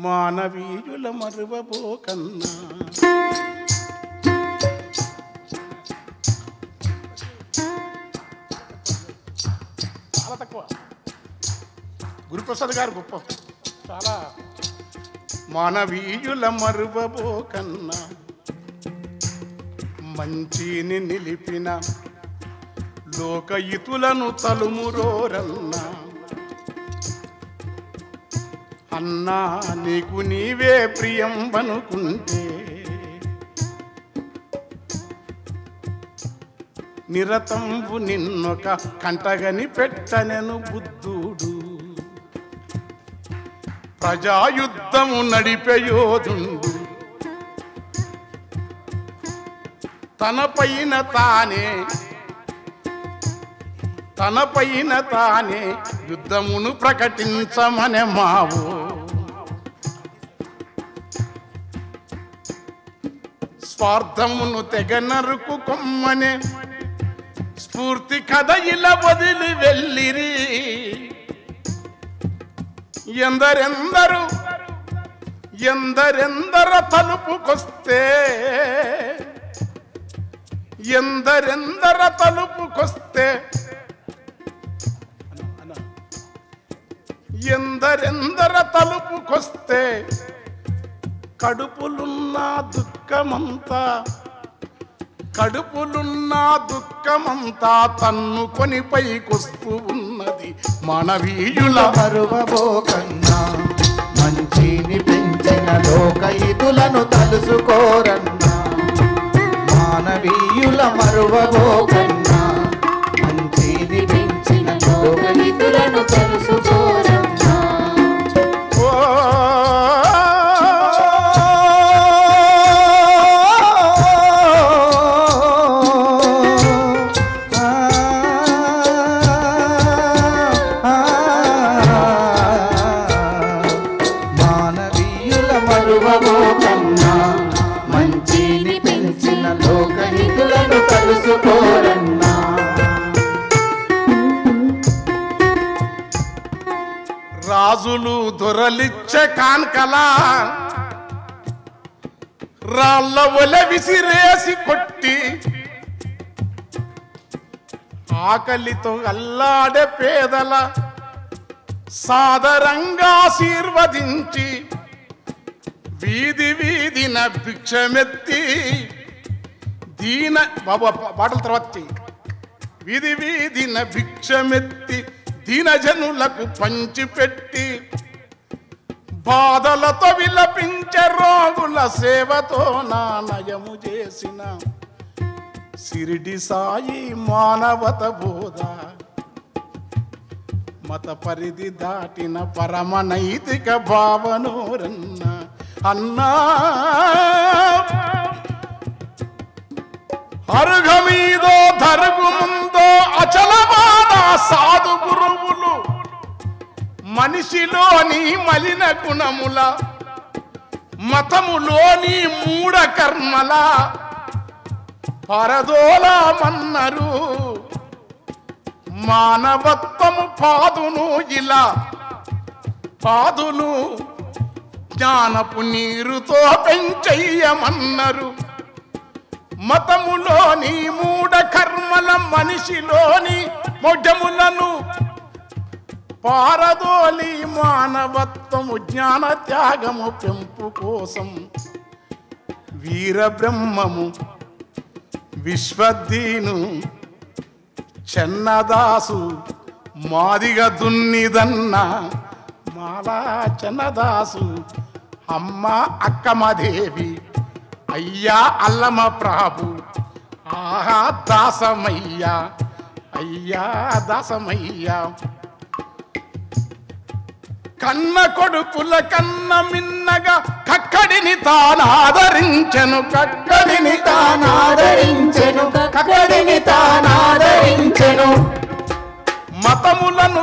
మానవీయుల మరువబోకన్నా చాలా తక్కువ. గురుప్రసాద్ గారు గొప్ప చాలా. మానవీయుల మరువబోకన్నా మంచిని నిలిపిన లోకయితులను తలుమురోరన్నా. అన్నా నీకు నీవే ప్రియం అనుకుంటే నిరతంబు నిన్నొక కంటగని పెట్టనెను బుద్ధుడు. ప్రజాయుద్ధము నడిపెయోధుండు తనపైన తానే యుద్ధమును ప్రకటించమనే మావు. స్వార్థమును తెగ నరుకు కొమ్మనే స్ఫూర్తి కథ ఇలా వదిలి వెళ్ళిరి. ఎందరెందర తలుపుకొస్తే ఎందరెందర కడుపులున్న దుఃఖమంతా తన్నుకొని పైకొస్తూ ఉన్నది. మానవీయుల మరువబోకన్నా మంచిని పెంచిన లోకయితులను తలుసుకోరన్నా. మానవీయుల మరువబోకన్నా మంచిని పెంచిన లోకయితులను తలుసుకోరన్నా. మరువబోకన్నా మంచిని పెంచిన లోకహితులను తలుసుకోరన్నా. రాజులు దొరలిచ్చే కాన్కలా రాళ్ళ ఒలె విసిరేసి కొట్టి ఆకలితో అల్లాడే పేదల సాదరంగా ఆశీర్వదించి వీధిన భిక్షమెత్తి పాటల తర్వాత వీధిన భిక్షమెత్తి దీనజనులకు పంచిపెట్టి బాధలతో విలపించే రోగుల సేవతో నానయము చేసిన సిరిడి సాయి మానవత బోధ. మత పరిధి దాటిన పరమ నైతిక భావనోరన్న. అన్నా అరుగమీదో ధరుగు ముందో అచలమాన సాధు గురువులు మనిషిలోని మలిన గుణముల మతములోని మూఢ కర్మల పరదోలమన్నరు. మానవత్వము పాదును జ్ఞానపు నీరుతో పెంచెయ్యమన్నారు. మతములోని మూఢ కర్మల మనిషిలోని మొడ్డములను పారదోలి మానవత్వము జ్ఞాన త్యాగము పెంపు కోసం వీరబ్రహ్మము విశ్వద్దీను చెన్నదాసు మాదిగ దున్నిదన్న. మాలా చెన్నదాసు అమ్మ అక్కమదేవి అయ్యా అల్లమ ప్రాభు ఆహా దాసమయ్యా అయ్యా దాసమయ్యా. కన్న కొడుకుల కన్న మిన్నగా కక్కడిని తానాదరించెను మతములను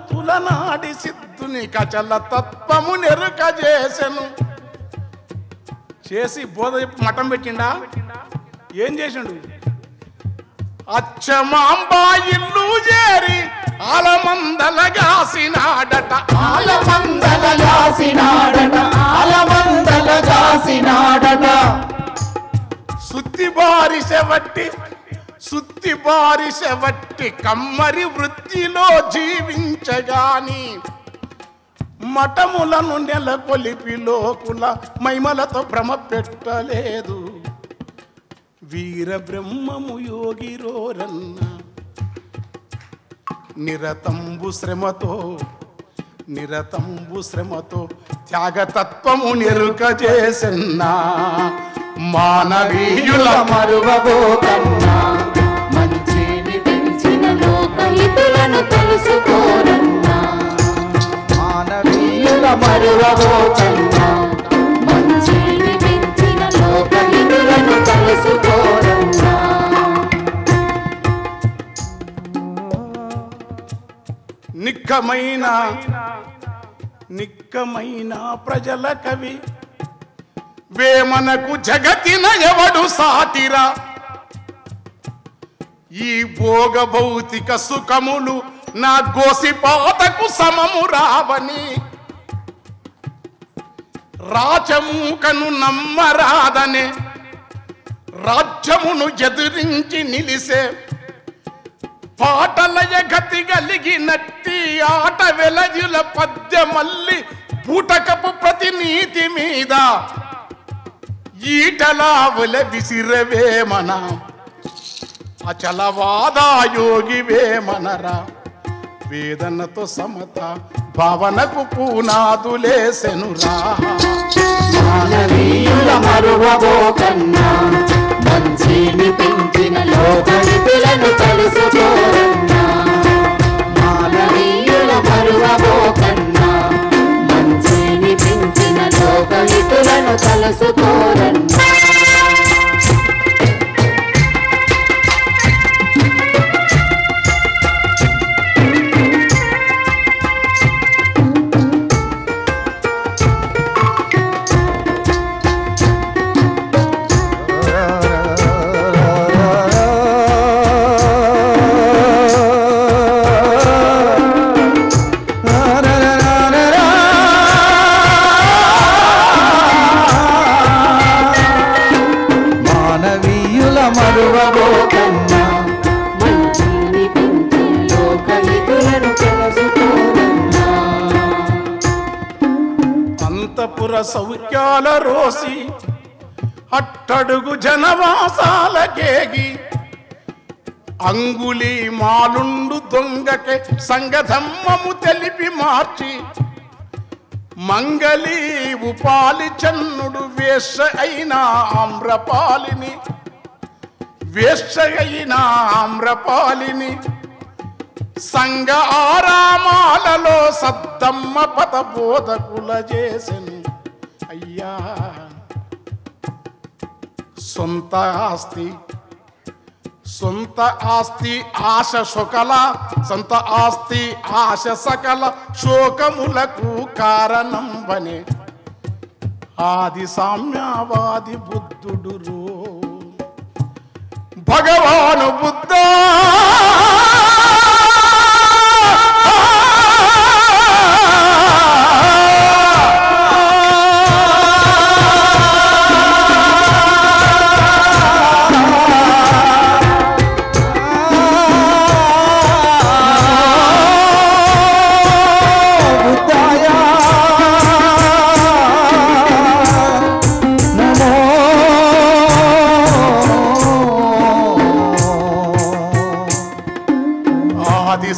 తులనాడి సిద్ధుని కచల తత్వము నెరుక చేసి బోధ మఠం పెట్టిండా. ఏం చేసిండు? అచ్చమాంబా ఇల్లు చేరి ఆలమందలగాసినాడట ఆలమందలగాసినాడట ఆలమందలగాసినాడట సుత్తి బారిసెవట్టి కమ్మరి వృత్తిలో జీవించగాని మఠములను నెలకొలిపి లోకుల మైమలతో భ్రమ పెట్టలేదు వీర బ్రహ్మము యోగిరోరన్న నిరతంబు శ్రమతో త్యాగతత్వము నెరుక చేసన్నా మానవీయుల మరువబోకన్నా మంచిని పెంచిన లోకహితులను తెలుసుకోరన్నా మానవీయుల మరువబోకన్నా మంచిని పెంచిన లోకహితులను తెలుసుకోరన్నా నిక్కమైన ప్రజల కవి వేమనకు జగతిన ఎవడు సాటిరా ఈ భోగ భౌతిక సుఖములు నా గోసిపాతకు సమము రావని రాచమూకను నమ్మరాదనే రాజ్యమును ఎదిరించి నిలిసే పాటలయ గతి కలిగినట్టి ఆట వెలజుల పద్యమల్లి బూటకపు ప్రతినీతి మీద ఈటలావుల విసిరవేమన అచలవాదా యోగి వేమనరా వేదనతో సమత భావనకు పూనాదులేసెనురా మానవీయుల మరువబోకన్నా మంచిని పెంచిన లోకహితులను తెలుసుకోరన్నా మానవీయుల మరువబోకన్నా మంచిని పెంచిన లోకహితులను తెలుసుకోరన్నా మరువబోకన్నా మంచిని పెంచిన లోకహితులను తెలుసుకోరన్నా అంతపుర సౌఖ్యాల రోసి అట్టడుగు జనవాసాలకేగి అంగుళీ మాలుండు దొంగకే సంగధమ్మము తెలిపి మార్చి మంగళీ ఉపాలి చన్నుడు వేష అయిన ఆమ్రపాలిని సంగ ఆరామాలలో సద్దమ్మ పద బోధకుల చేసెను అయ్యా సొంత ఆస్తి ఆశ సకల శోకములకు కారణం బనే ఆది సామ్యవాది బుద్ధుడు భగవాను బుద్ధ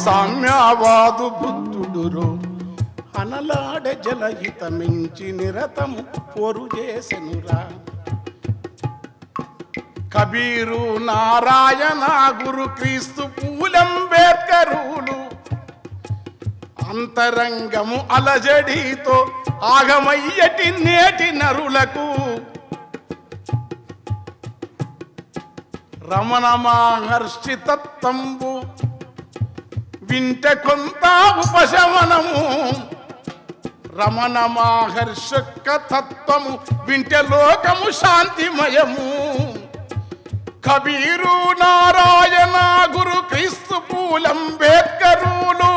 సామ్యవాదు బుద్ధుడురు అనలాడ జలహితమించి నిరతము పోరు చేసెనురా కబీరు నారాయణ గురు క్రీస్తు పూలంబేద్కరులు అంతరంగము అలజడితో ఆగమయ్యటి నేటి నరులకు రమణ మహర్షి తత్వంబు వింట కొంత ఉపశమనము రమణ మహర్షి తత్వము వింట లోకము శాంతిమయము కబీరు నారాయణ గురు క్రీస్తు పూలంబేద్కరులు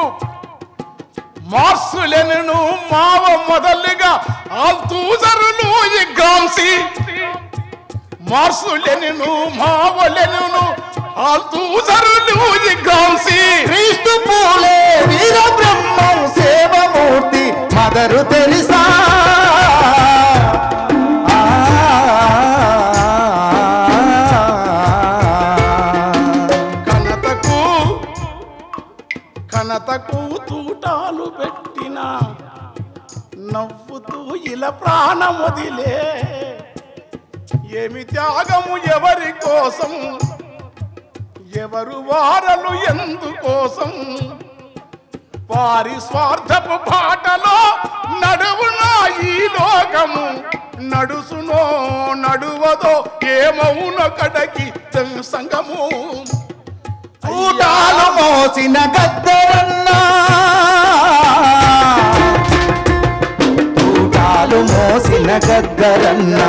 మార్సులెను మావ మొదలుగా ఆల్తూజరులు ఈ గాంసి మార్సులెను మావలెను ఆల్తూజరులు ఈ గాంసి క్రీస్తు పూలే వీర బ్రహ్మం సేవమూర్తి మదరు తెలుసా కనతకు తూటాలు పెట్టిన నవ్వుతూ ఇలా ప్రాణమొదిలే ఏమి త్యాగము ఎవరి కోసం ఎవరు వారలు ఎందుకోసం వారి స్వార్థపు బాటలో నడువునా ఈ లోకము నడుసునో నడువదో ఏమవునో కడకి సంగము ఊటాలు మోసిన గద్దరన్నా ఊటాలు మోసిన గద్దరన్నా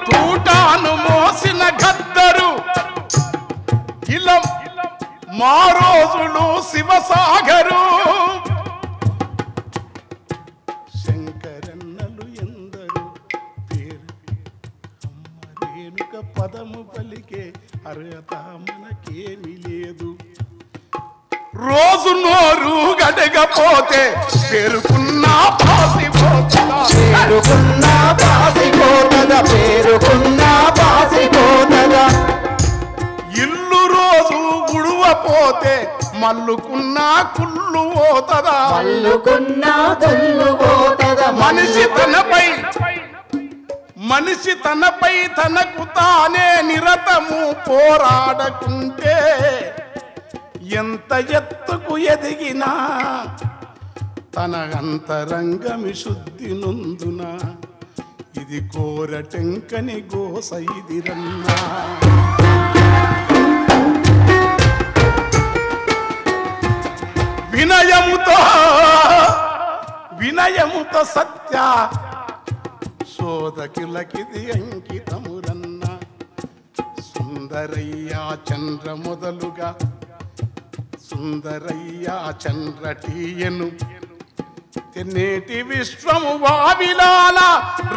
తూటాను మోసిన గద్దరు ఇలా మా రోజులు శివసాగరు శంకరన్నలు ఎందరు పేరు అమ్మ రేణుక పదము పలికే అర్హత మనకేమీ లేదు రోజు నోరు గడగపోతే పేరుకున్నా పాసిపోతుందా పేరుకున్నా పాసిపోతదా పేరుకున్నా పాసిపోతదా ఇల్లు రోజు గుడువపోతే మల్లుకున్నా కుళ్ళు పోతదా మల్లుకున్నా తుల్లు పోతదా మనిషి తనపై తనకు తానే నిరతము పోరాడకుంటే ఎంత ఎత్తుకు ఎదిగినా తన అంతరంగమి శుద్ధి నొందున ఇది కోరటెంకని గోస ఇదిరన్నా వినయముతో సత్య శోధకులకిది అంకితమురన్న సుందరయ్యా చంద్ర మొదలుగా సుందరయ్యా చంద్రటీయను తెన్నేటి విశ్వము వావిలాల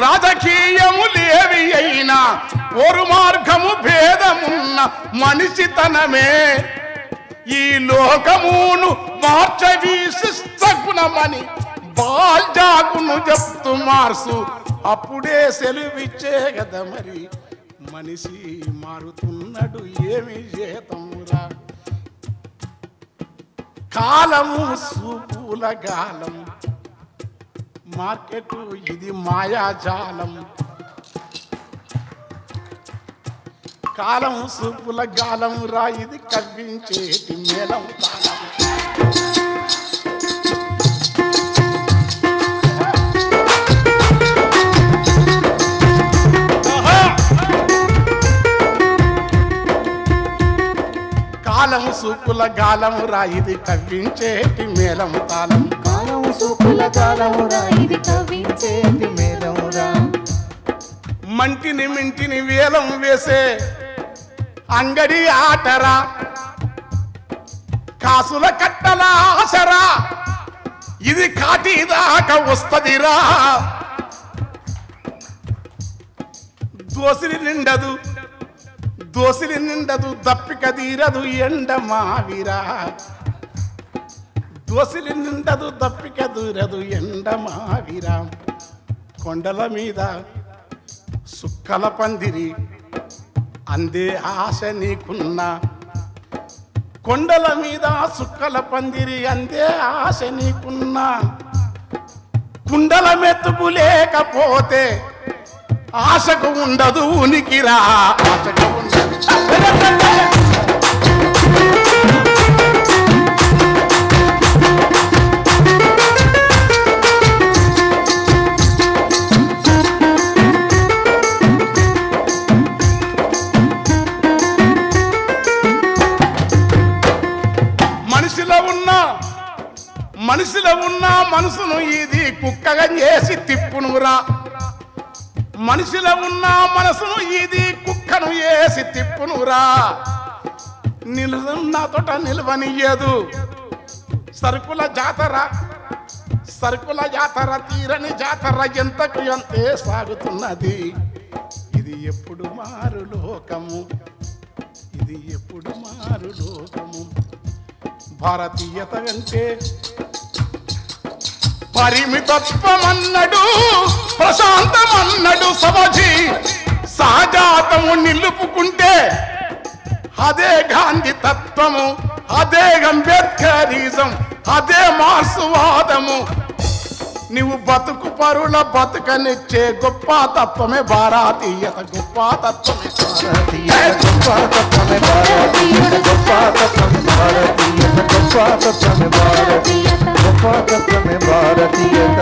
రాజకీయము లేవి అయినా ఓరు మార్గము భేదమున్న మనిషితనమే ఈ లోకమును మార్చవి శిస్తగుణమని బాల్జాకును చెప్తూ మార్సు అప్పుడే సెలవిచ్చే కదా మరి మనిషి మారుతున్నాడు ఏమి చేతమురా కాలము సూపుల గాలం మార్కెట్ ఇది మాయాజాలం కాలం సూపుల గాలం రా ఇది కవ్వించేటి మేళం కాలం కాలం సూపుల గాలము రా ఇది కవ్వించేటి మేళం తాళం కాలం సూపుల కాలమురా ఇది కవించేటి మేలమురా మంటిని మింటిని వేలం వేసే అంగడి ఆటరా కాసుల కట్టల ఆశరా ఇది కాటి దాకా వస్తదిరా దోసిలి నిండదు దప్పిక తీరదు ఎండ మావిరా దోసిలి నిండదు దప్పిక తీరదు ఎండ మావిరా కొండల మీద సుక్కల పందిరి అందే ఆశ నీకున్నా కొండల మీద సుక్కల పందిరి అందే ఆశ నీకున్నా కుండల మెతుకు లేకపోతే ఆశకు ఉండదు ఉనికిరా ఆశకు ఉండదు మనిషిలో ఉన్న మనసును ఇది కుక్కగా చేసి తిప్పునురా మనిషిలో ఉన్న మనసును ఇది కుక్కను వేసి తిప్పునురా, నిలున్న తోట నిలవనియ్యదు. సరుకుల జాతర తీరని జాతర ఎంతకు ఎంతే సాగుతున్నది. ఇది ఎప్పుడు మారు లోకము, ఇది ఎప్పుడు మారు లోకము. భారతీయత అంటే పరిమితత్వమన్నడు, ప్రశాంతమన్నడు సమజి. సహజాతము నిలుపుకుంటే అదే గాంధీ తత్వము, అదే అంబేద్కరిజం, అదే మార్క్స్వాదము. నీవు బతుకు పరుల బతుకనిచ్చే గొప్ప తత్వమే భారతీయత, గొప్ప తత్వమే భారతీయత, గొప్ప తత్వమే భారతీయత, గొప్ప తత్వమే భారతీయత, గొప్ప తత్వమే భారతీయత, గొప్ప తత్వమే భారతీయత.